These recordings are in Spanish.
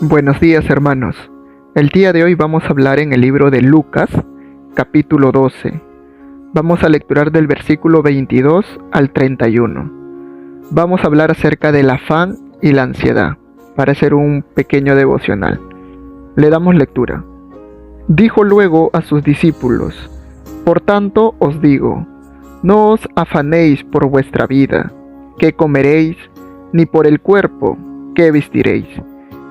Buenos días, hermanos. El día de hoy vamos a hablar en el libro de Lucas, capítulo 12. Vamos a lecturar del versículo 22 al 31. Vamos a hablar acerca del afán y la ansiedad, para hacer un pequeño devocional. Le damos lectura. Dijo luego a sus discípulos: Por tanto os digo, no os afanéis por vuestra vida, qué comeréis, ni por el cuerpo, qué vestiréis.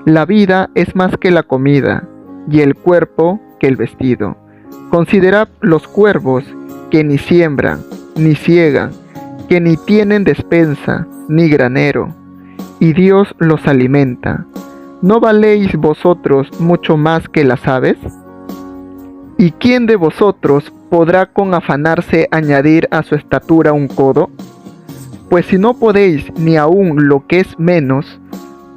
La vida es más que la comida, y el cuerpo que el vestido. Considerad los cuervos, que ni siembran, ni siegan, que ni tienen despensa, ni granero, y Dios los alimenta. ¿No valéis vosotros mucho más que las aves? ¿Y quién de vosotros podrá con afanarse añadir a su estatura un codo? Pues si no podéis ni aun lo que es menos,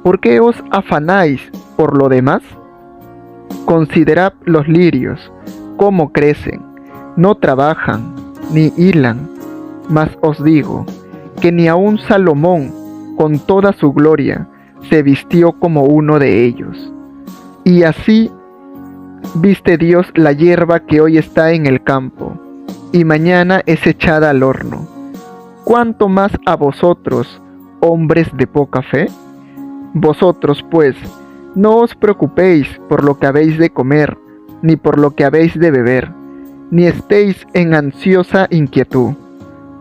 ¿por qué os afanáis por lo demás? Considerad los lirios, cómo crecen, no trabajan, ni hilan. Mas os digo, que ni aun Salomón, con toda su gloria, se vistió como uno de ellos. Y así viste Dios la hierba que hoy está en el campo, y mañana es echada al horno. ¿Cuánto más a vosotros, hombres de poca fe? Vosotros, pues, no os preocupéis por lo que habéis de comer, ni por lo que habéis de beber, ni estéis en ansiosa inquietud,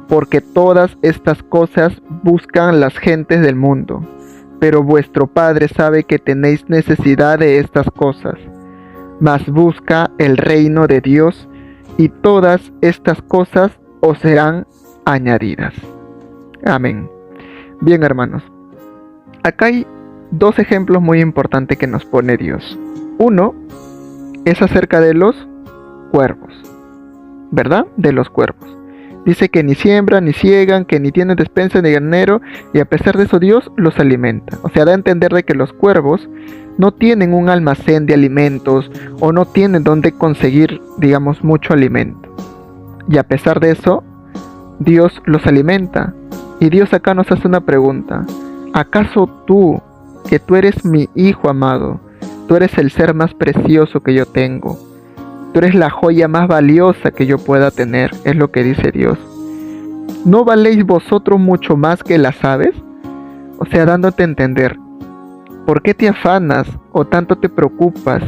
porque todas estas cosas buscan las gentes del mundo, pero vuestro Padre sabe que tenéis necesidad de estas cosas. Mas busca el reino de Dios, y todas estas cosas os serán añadidas. Amén. Bien, hermanos, acá hay dos ejemplos muy importantes que nos pone Dios. Uno es acerca de los cuervos, ¿verdad? De los cuervos. Dice que ni siembran, ni siegan, que ni tienen despensa ni granero, y a pesar de eso Dios los alimenta. O sea, da a entender de que los cuervos no tienen un almacén de alimentos o no tienen donde conseguir, digamos, mucho alimento. Y a pesar de eso, Dios los alimenta. Y Dios acá nos hace una pregunta: ¿acaso tú, que tú eres mi hijo amado, tú eres el ser más precioso que yo tengo, tú eres la joya más valiosa que yo pueda tener? Es lo que dice Dios. ¿No valéis vosotros mucho más que las aves? O sea, dándote a entender, ¿por qué te afanas o tanto te preocupas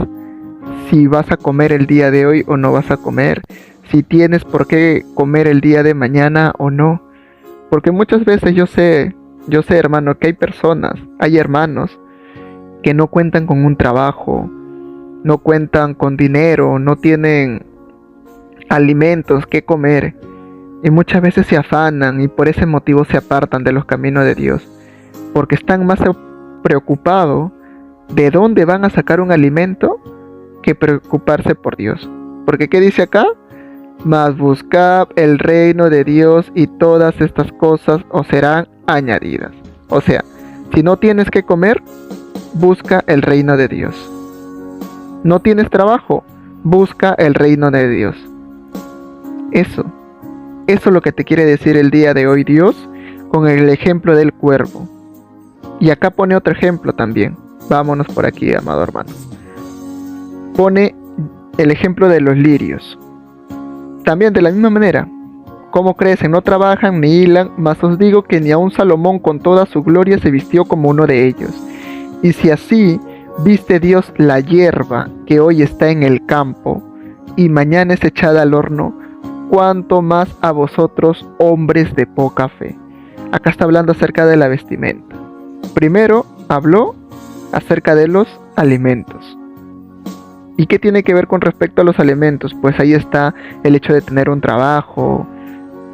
si vas a comer el día de hoy o no vas a comer? Si tienes por qué comer el día de mañana o no. Porque muchas veces yo sé, hermano, que hay hermanos que no cuentan con un trabajo, no cuentan con dinero, no tienen alimentos que comer, y muchas veces se afanan y por ese motivo se apartan de los caminos de Dios, porque están más preocupados de dónde van a sacar un alimento que preocuparse por Dios. Porque ¿qué dice acá? Mas buscad el reino de Dios, y todas estas cosas os serán añadidas. O sea, si no tienes que comer, busca el reino de Dios. No tienes trabajo, busca el reino de Dios. Eso es lo que te quiere decir el día de hoy Dios con el ejemplo del cuervo. Y acá pone otro ejemplo también. Vámonos por aquí, amado hermano. Pone el ejemplo de los lirios. También de la misma manera, cómo crecen, no trabajan ni hilan, mas os digo que ni aun Salomón con toda su gloria se vistió como uno de ellos. Y si así viste Dios la hierba que hoy está en el campo, y mañana es echada al horno, ¿cuánto más a vosotros, hombres de poca fe? Acá está hablando acerca de la vestimenta. Primero habló acerca de los alimentos. ¿Y qué tiene que ver con respecto a los alimentos? Pues ahí está el hecho de tener un trabajo,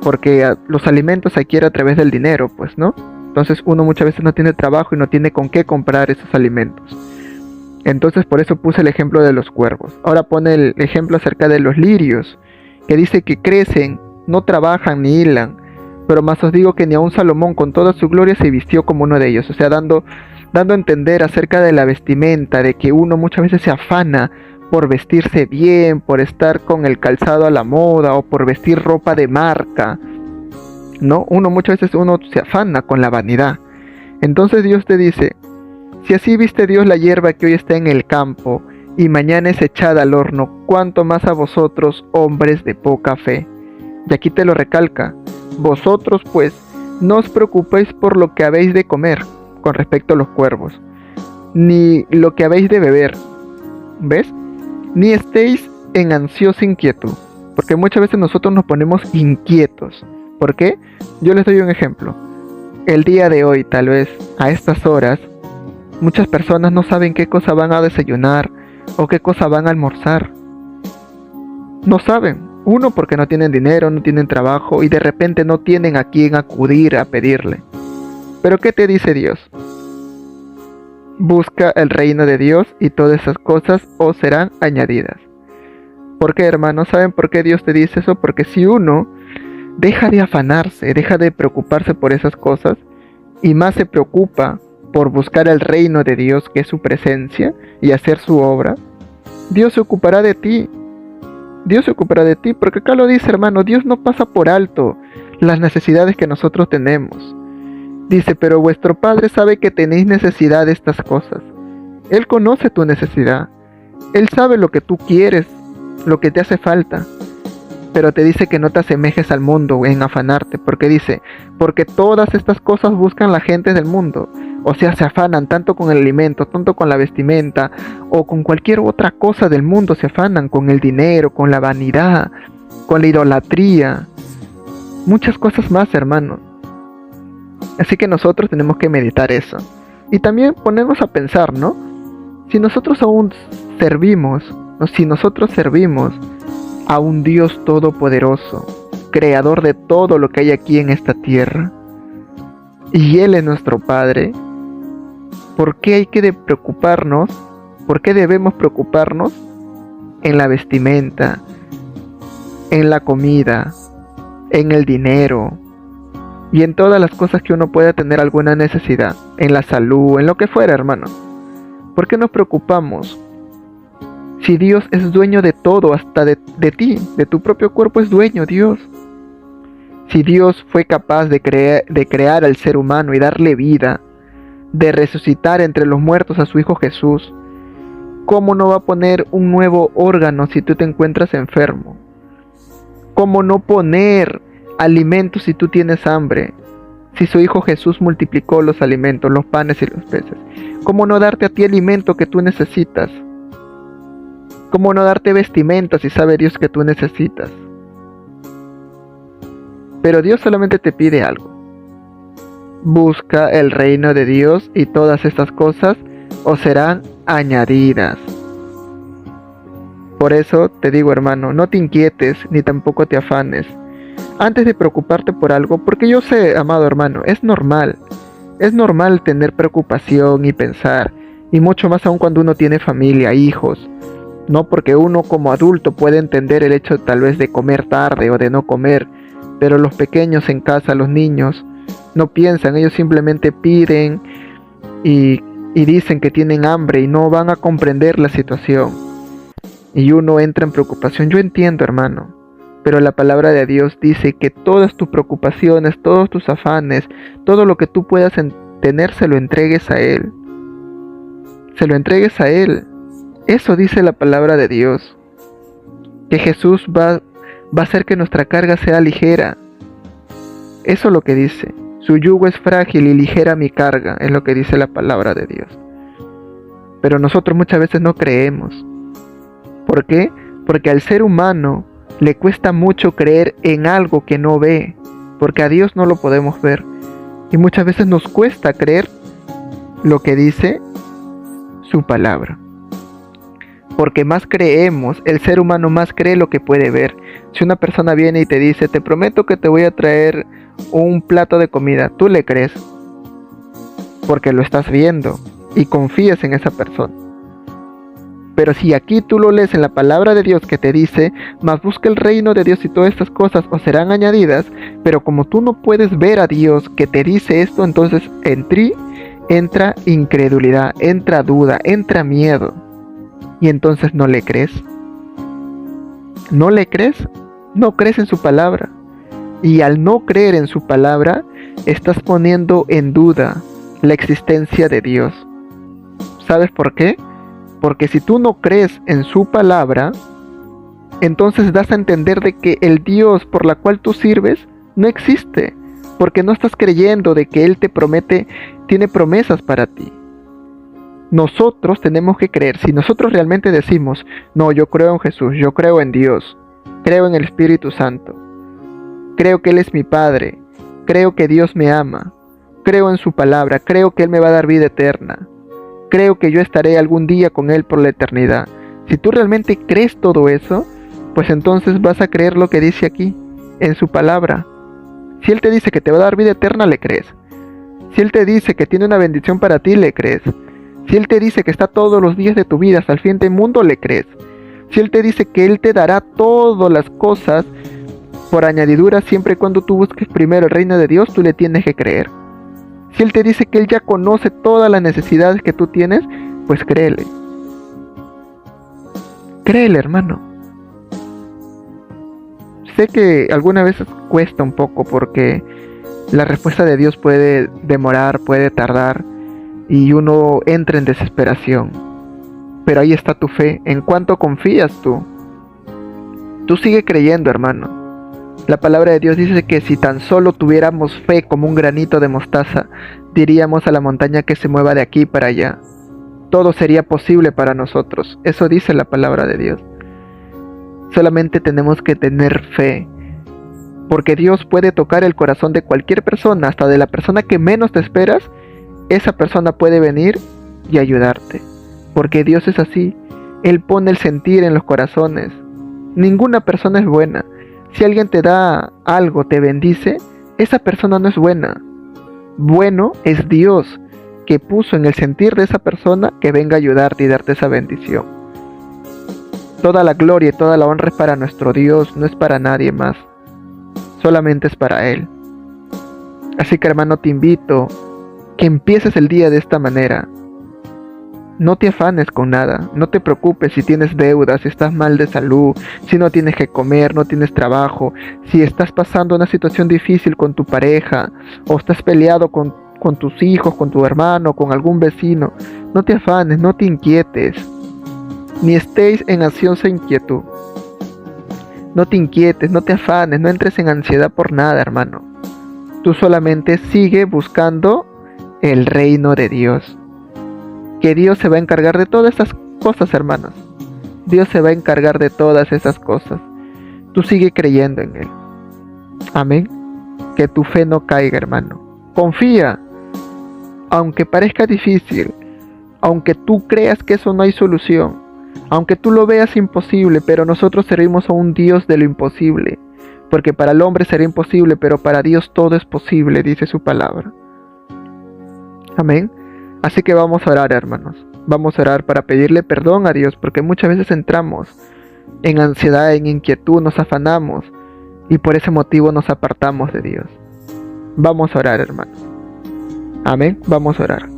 porque los alimentos se adquieren a través del dinero, pues, ¿no? Entonces uno muchas veces no tiene trabajo y no tiene con qué comprar esos alimentos. Entonces por eso puse el ejemplo de los cuervos. Ahora pone el ejemplo acerca de los lirios, que dice que crecen, no trabajan ni hilan, pero más os digo que ni aun Salomón con toda su gloria se vistió como uno de ellos. O sea, dando a entender acerca de la vestimenta, de que uno muchas veces se afana por vestirse bien, por estar con el calzado a la moda o por vestir ropa de marca, ¿no? Muchas veces uno se afana con la vanidad. Entonces Dios te dice, Si así viste Dios la hierba que hoy está en el campo, y mañana es echada al horno, cuánto más a vosotros, hombres de poca fe. Y aquí te lo recalca: vosotros pues, no os preocupéis por lo que habéis de comer, con respecto a los cuervos, ni lo que habéis de beber, ¿ves? Ni estéis en ansiosa inquietud, porque muchas veces nosotros nos ponemos inquietos. ¿Por qué? Yo les doy un ejemplo. El día de hoy, tal vez, a estas horas, muchas personas no saben qué cosa van a desayunar o qué cosa van a almorzar. No saben. Uno, porque no tienen dinero, no tienen trabajo y de repente no tienen a quién acudir a pedirle. Pero ¿qué te dice Dios? Busca el reino de Dios y todas esas cosas os serán añadidas. ¿Por qué, hermanos? ¿Saben por qué Dios te dice eso? Porque si uno deja de afanarse, deja de preocuparse por esas cosas y más se preocupa por buscar el reino de Dios, que es su presencia, y hacer su obra, Dios se ocupará de ti. Dios se ocupará de ti, porque acá lo dice, hermano, Dios no pasa por alto las necesidades que nosotros tenemos. Dice, pero vuestro Padre sabe que tenéis necesidad de estas cosas. Él conoce tu necesidad. Él sabe lo que tú quieres, lo que te hace falta. Pero te dice que no te asemejes al mundo en afanarte, porque dice, porque todas estas cosas buscan la gente del mundo. O sea, se afanan tanto con el alimento, tanto con la vestimenta, o con cualquier otra cosa del mundo se afanan, con el dinero, con la vanidad, con la idolatría. Muchas cosas más, hermano. Así que nosotros tenemos que meditar eso. Y también ponernos a pensar, ¿no? Si nosotros aún servimos, o si nosotros servimos a un Dios todopoderoso, creador de todo lo que hay aquí en esta tierra, y Él es nuestro Padre, ¿por qué hay que preocuparnos? ¿Por qué debemos preocuparnos en la vestimenta, en la comida, en el dinero y en todas las cosas que uno pueda tener alguna necesidad, en la salud, en lo que fuera, hermano? ¿Por qué nos preocupamos? Si Dios es dueño de todo, hasta de ti, de tu propio cuerpo es dueño Dios. Si Dios fue capaz de crear al ser humano y darle vida, de resucitar entre los muertos a su Hijo Jesús, ¿cómo no va a poner un nuevo órgano si tú te encuentras enfermo? ¿Cómo no poner alimentos si tú tienes hambre? Si su Hijo Jesús multiplicó los alimentos, los panes y los peces, ¿cómo no darte a ti alimento que tú necesitas? ¿Cómo no darte vestimenta si sabe Dios que tú necesitas? Pero Dios solamente te pide algo. Busca el reino de Dios y todas estas cosas os serán añadidas. Por eso te digo, hermano, no te inquietes ni tampoco te afanes antes de preocuparte por algo, porque yo sé, amado hermano, es normal tener preocupación y pensar, y mucho más aún cuando uno tiene familia, hijos, no, porque uno como adulto puede entender el hecho tal vez de comer tarde o de no comer, pero los pequeños en casa, los niños, no piensan, ellos simplemente piden y dicen que tienen hambre y no van a comprender la situación. Y uno entra en preocupación. Yo entiendo, hermano, pero la palabra de Dios dice que todas tus preocupaciones, todos tus afanes, todo lo que tú puedas tener, se lo entregues a Él. Se lo entregues a Él. Eso dice la palabra de Dios. Que Jesús va a hacer que nuestra carga sea ligera. Eso es lo que dice. Su yugo es frágil y ligera mi carga, es lo que dice la palabra de Dios. Pero nosotros muchas veces no creemos. ¿Por qué? Porque al ser humano le cuesta mucho creer en algo que no ve, porque a Dios no lo podemos ver. Y muchas veces nos cuesta creer lo que dice su palabra. Porque más creemos, el ser humano más cree lo que puede ver. Si una persona viene y te dice, te prometo que te voy a traer un plato de comida, tú le crees, porque lo estás viendo y confías en esa persona. Pero si aquí tú lo lees en la palabra de Dios que te dice, mas busca el reino de Dios y todas estas cosas os serán añadidas, pero como tú no puedes ver a Dios que te dice esto, entonces en ti entra incredulidad, entra duda, entra miedo. Y entonces no le crees. ¿No le crees? No crees en su palabra. Y al no creer en su palabra, estás poniendo en duda la existencia de Dios. ¿Sabes por qué? Porque si tú no crees en su palabra, entonces das a entender de que el Dios por la cual tú sirves no existe, porque no estás creyendo de que Él te promete, tiene promesas para ti. Nosotros tenemos que creer. Si nosotros realmente decimos, no, yo creo en Jesús, yo creo en Dios, creo en el Espíritu Santo, creo que Él es mi Padre, creo que Dios me ama, creo en su palabra, creo que Él me va a dar vida eterna, creo que yo estaré algún día con Él por la eternidad. Si tú realmente crees todo eso, pues entonces vas a creer lo que dice aquí, en su palabra. Si Él te dice que te va a dar vida eterna, le crees. Si Él te dice que tiene una bendición para ti, le crees. Si Él te dice que está todos los días de tu vida hasta el fin del mundo, le crees. Si Él te dice que Él te dará todas las cosas por añadidura siempre y cuando tú busques primero el reino de Dios, tú le tienes que creer. Si Él te dice que Él ya conoce todas las necesidades que tú tienes, pues créele. Créele, hermano. Sé que algunas veces cuesta un poco porque la respuesta de Dios puede demorar, puede tardar y uno entra en desesperación. Pero ahí está tu fe. ¿En cuánto confías tú? Tú sigue creyendo, hermano. La palabra de Dios dice que si tan solo tuviéramos fe como un granito de mostaza, diríamos a la montaña que se mueva de aquí para allá. Todo sería posible para nosotros. Eso dice la palabra de Dios. Solamente tenemos que tener fe, porque Dios puede tocar el corazón de cualquier persona, hasta de la persona que menos te esperas. Esa persona puede venir y ayudarte, porque Dios es así. Él pone el sentir en los corazones. Ninguna persona es buena. Si alguien te da algo, te bendice, esa persona no es buena. Bueno es Dios, que puso en el sentir de esa persona que venga a ayudarte y darte esa bendición. Toda la gloria y toda la honra es para nuestro Dios, no es para nadie más. Solamente es para Él. Así que, hermano, te invito que empieces el día de esta manera. No te afanes con nada, no te preocupes si tienes deudas, si estás mal de salud, si no tienes que comer, no tienes trabajo, si estás pasando una situación difícil con tu pareja, o estás peleado con tus hijos, con tu hermano, con algún vecino. No te afanes, no te inquietes, ni estéis en ansiosa inquietud. No te inquietes, no te afanes, no entres en ansiedad por nada, hermano. Tú solamente sigue buscando el reino de Dios. Que Dios se va a encargar de todas esas cosas, hermanos. Dios se va a encargar de todas esas cosas. Tú sigue creyendo en Él. Amén. Que tu fe no caiga, hermano. Confía. Aunque parezca difícil, aunque tú creas que eso no hay solución, aunque tú lo veas imposible, pero nosotros servimos a un Dios de lo imposible. Porque para el hombre será imposible, pero para Dios todo es posible, dice su palabra. Amén. Así que vamos a orar, hermanos. Vamos a orar para pedirle perdón a Dios, porque muchas veces entramos en ansiedad, en inquietud, nos afanamos y por ese motivo nos apartamos de Dios. Vamos a orar, hermanos. Amén. Vamos a orar.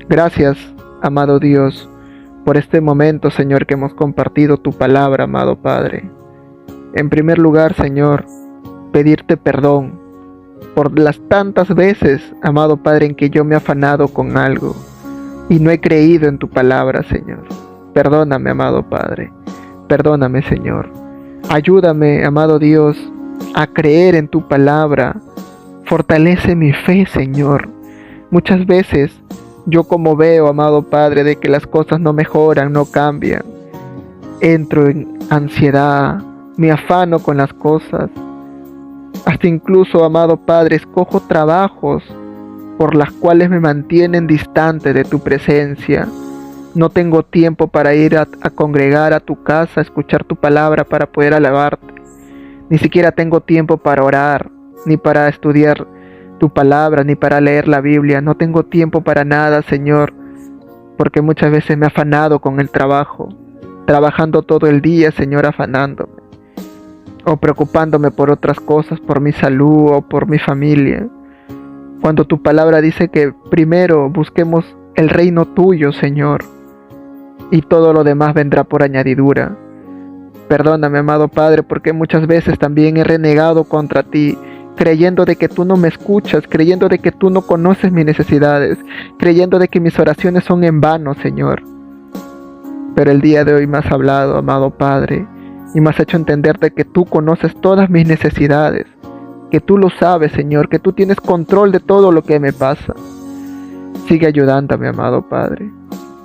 Gracias, amado Dios, por este momento, Señor, que hemos compartido tu palabra, amado Padre. En primer lugar, Señor, pedirte perdón por las tantas veces, amado Padre, en que yo me he afanado con algo y no he creído en tu palabra, Señor. Perdóname, amado Padre. Perdóname, Señor. Ayúdame, amado Dios, a creer en tu palabra. Fortalece mi fe, Señor. Muchas veces yo, como veo, amado Padre, de que las cosas no mejoran, no cambian, entro en ansiedad, me afano con las cosas. Hasta incluso, amado Padre, escojo trabajos por las cuales me mantienen distante de tu presencia. No tengo tiempo para ir a congregar a tu casa, a escuchar tu palabra para poder alabarte. Ni siquiera tengo tiempo para orar, ni para estudiar tu palabra, ni para leer la Biblia. No tengo tiempo para nada, Señor, porque muchas veces me he afanado con el trabajo, trabajando todo el día, Señor, afanándome, o preocupándome por otras cosas, por mi salud o por mi familia, cuando tu palabra dice que primero busquemos el reino tuyo, Señor, y todo lo demás vendrá por añadidura. Perdóname, amado Padre, porque muchas veces también he renegado contra ti, creyendo de que tú no me escuchas, creyendo de que tú no conoces mis necesidades, creyendo de que mis oraciones son en vano, Señor. Pero el día de hoy me has hablado, amado Padre, y me has hecho entender de que tú conoces todas mis necesidades, que tú lo sabes, Señor, que tú tienes control de todo lo que me pasa. Sigue ayudándome, amado Padre.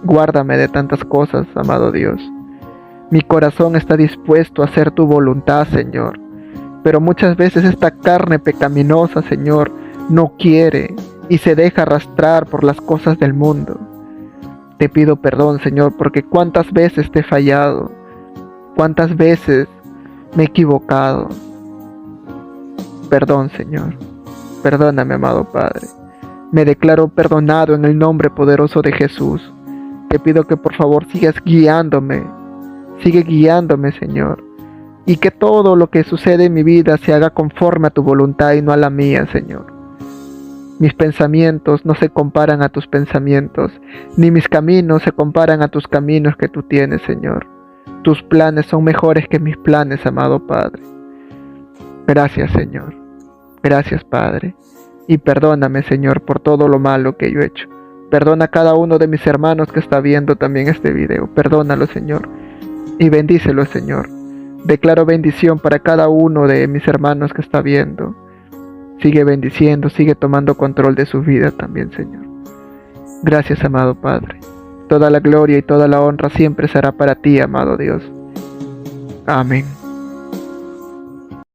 Guárdame de tantas cosas, amado Dios. Mi corazón está dispuesto a hacer tu voluntad, Señor. Pero muchas veces esta carne pecaminosa, Señor, no quiere y se deja arrastrar por las cosas del mundo. Te pido perdón, Señor, porque cuántas veces te he fallado, cuántas veces me he equivocado. Perdón, Señor. Perdóname, amado Padre. Me declaro perdonado en el nombre poderoso de Jesús. Te pido que por favor sigas guiándome. Sigue guiándome, Señor. Y que todo lo que sucede en mi vida se haga conforme a tu voluntad y no a la mía, Señor. Mis pensamientos no se comparan a tus pensamientos, ni mis caminos se comparan a tus caminos que tú tienes, Señor. Tus planes son mejores que mis planes, amado Padre. Gracias, Señor. Gracias, Padre. Y perdóname, Señor, por todo lo malo que yo he hecho. Perdona a cada uno de mis hermanos que está viendo también este video. Perdónalo, Señor. Y bendícelo, Señor. Declaro bendición para cada uno de mis hermanos que está viendo. Sigue bendiciendo, sigue tomando control de su vida también, Señor. Gracias, amado Padre. Toda la gloria y toda la honra siempre será para ti, amado Dios. Amén.